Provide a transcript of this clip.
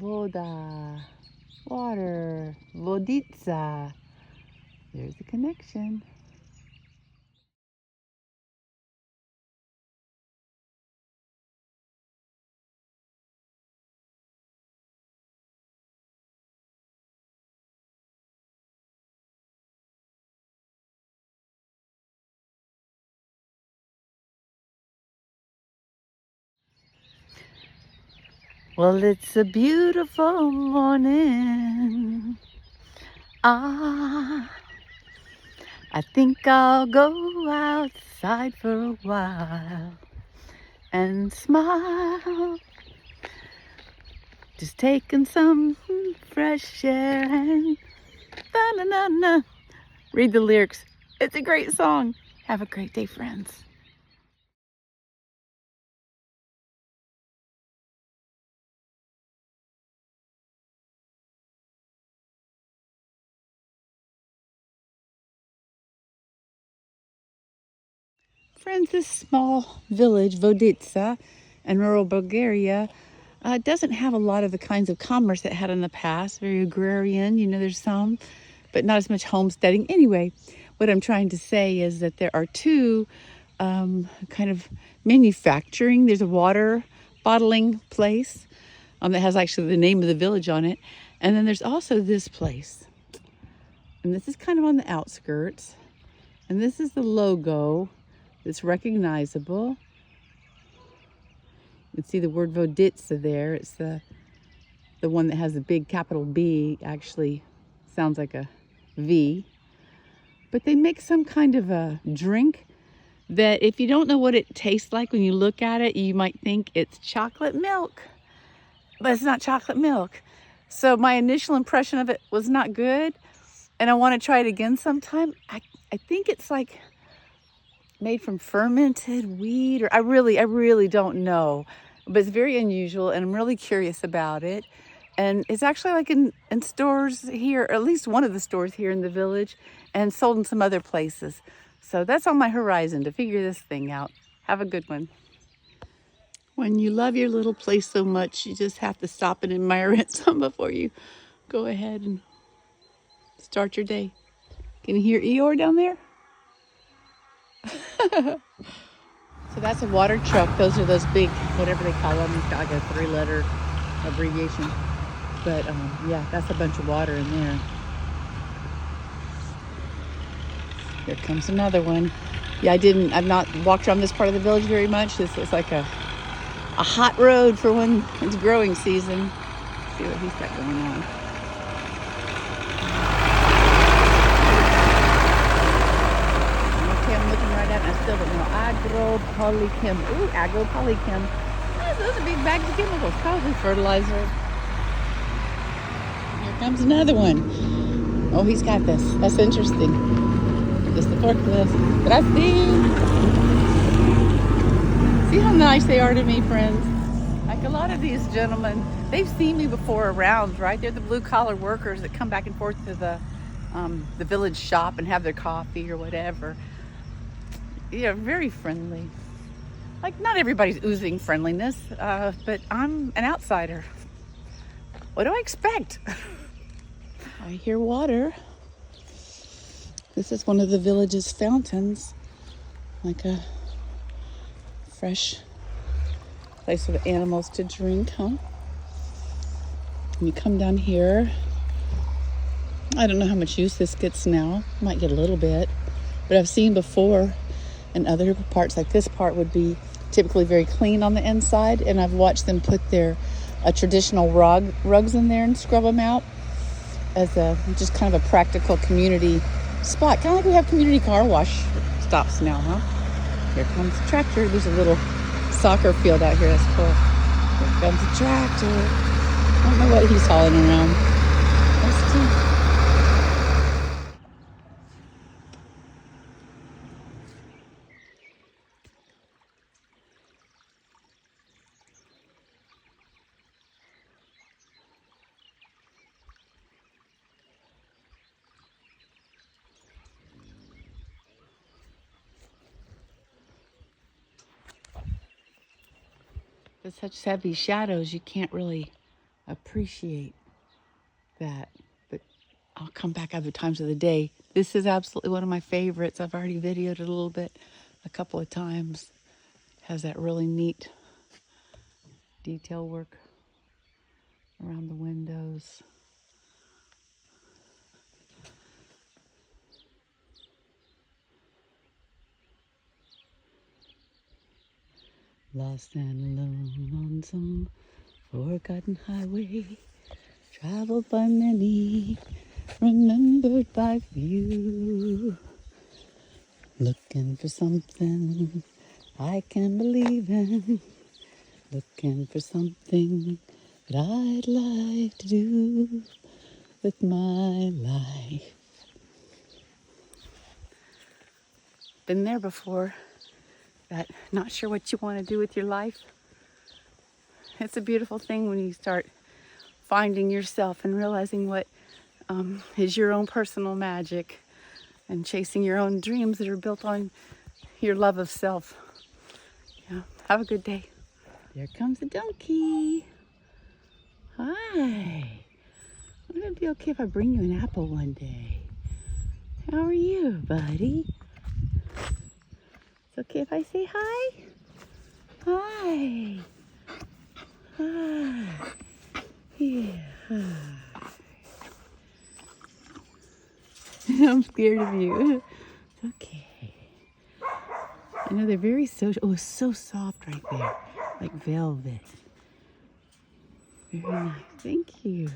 Voda. Water. Voditsa. There's the connection. Well, it's a beautiful morning. I think I'll go outside for a while and smile. Just taking some fresh air and na-na-na-na. Read the lyrics. It's a great song. Have a great day, friends. Friends, this small village, Voditsa, in rural Bulgaria, doesn't have a lot of the kinds of commerce it had in the past. Very agrarian, there's some, but not as much homesteading. Anyway, what I'm trying to say is that there are two kind of manufacturing. There's a water bottling place that has actually the name of the village on it. And then there's also this place. And this is kind of on the outskirts. And this is the logo. It's recognizable. You can see the word Voditsa there. It's the one that has the big capital B. Actually sounds like a V. But they make some kind of a drink that if you don't know what it tastes like when you look at it, you might think it's chocolate milk. But it's not chocolate milk. So my initial impression of it was not good. And I want to try it again sometime. I think it's like made from fermented wheat, or I really don't know, but it's very unusual and I'm really curious about it. And it's actually like in stores here, or at least one of the stores here in the village, and sold in some other places. So that's on my horizon to figure this thing out. Have a good one. When you love your little place so much, you just have to stop and admire it some before you go ahead and start your day. Can you hear Eeyore down there? So that's a water truck. Those are those big, whatever they call them. It's got like a 3-letter abbreviation. But yeah, that's a bunch of water in there. Here comes another one. Yeah, I've not walked around this part of the village very much. This looks like a hot road for when it's growing season. Let's see what he's got going on. Okay, I'm looking right at it and I still don't know. Agropolychem. Ooh, agropolychem. Those are big bags of chemicals. Probably fertilizer. Here comes another one. Oh, he's got this. That's interesting. Just the forklift. But I see how nice they are to me, friends. Like a lot of these gentlemen, they've seen me before around, right? They're the blue-collar workers that come back and forth to the village shop and have their coffee or whatever. Yeah, very friendly. Like, not everybody's oozing friendliness, but I'm an outsider. What do I expect? I hear water. This is one of the village's fountains, like a fresh place for the animals to drink, huh? And you come down here. I don't know how much use this gets now. Might get a little bit, but I've seen before in other parts, like this part would be typically very clean on the inside, and I've watched them put their traditional rugs in there and scrub them out as just kind of a practical community spot. Kind of like we have community car wash stops now, huh? Here comes the tractor. There's a little soccer field out here. That's cool. Here comes the tractor. I don't know what he's hauling around. Let's see. With such heavy shadows, you can't really appreciate that. But I'll come back other times of the day. This is absolutely one of my favorites. I've already videoed it a little bit, a couple of times. Has that really neat detail work around the windows. Lost and alone on some forgotten highway, traveled by many, remembered by few. Looking for something I can believe in, looking for something that I'd like to do with my life. Been there before, that not sure what you want to do with your life. It's a beautiful thing when you start finding yourself and realizing what is your own personal magic and chasing your own dreams that are built on your love of self. Yeah, have a good day. There comes the donkey. Hi. Would it be okay if I bring you an apple one day? How are you, buddy? It's okay if I say hi? Hi. Hi. Yeah. Hi. I'm scared of you. It's okay. I know they're very social. Oh, it's so soft right there. Like velvet. Very nice. Thank you.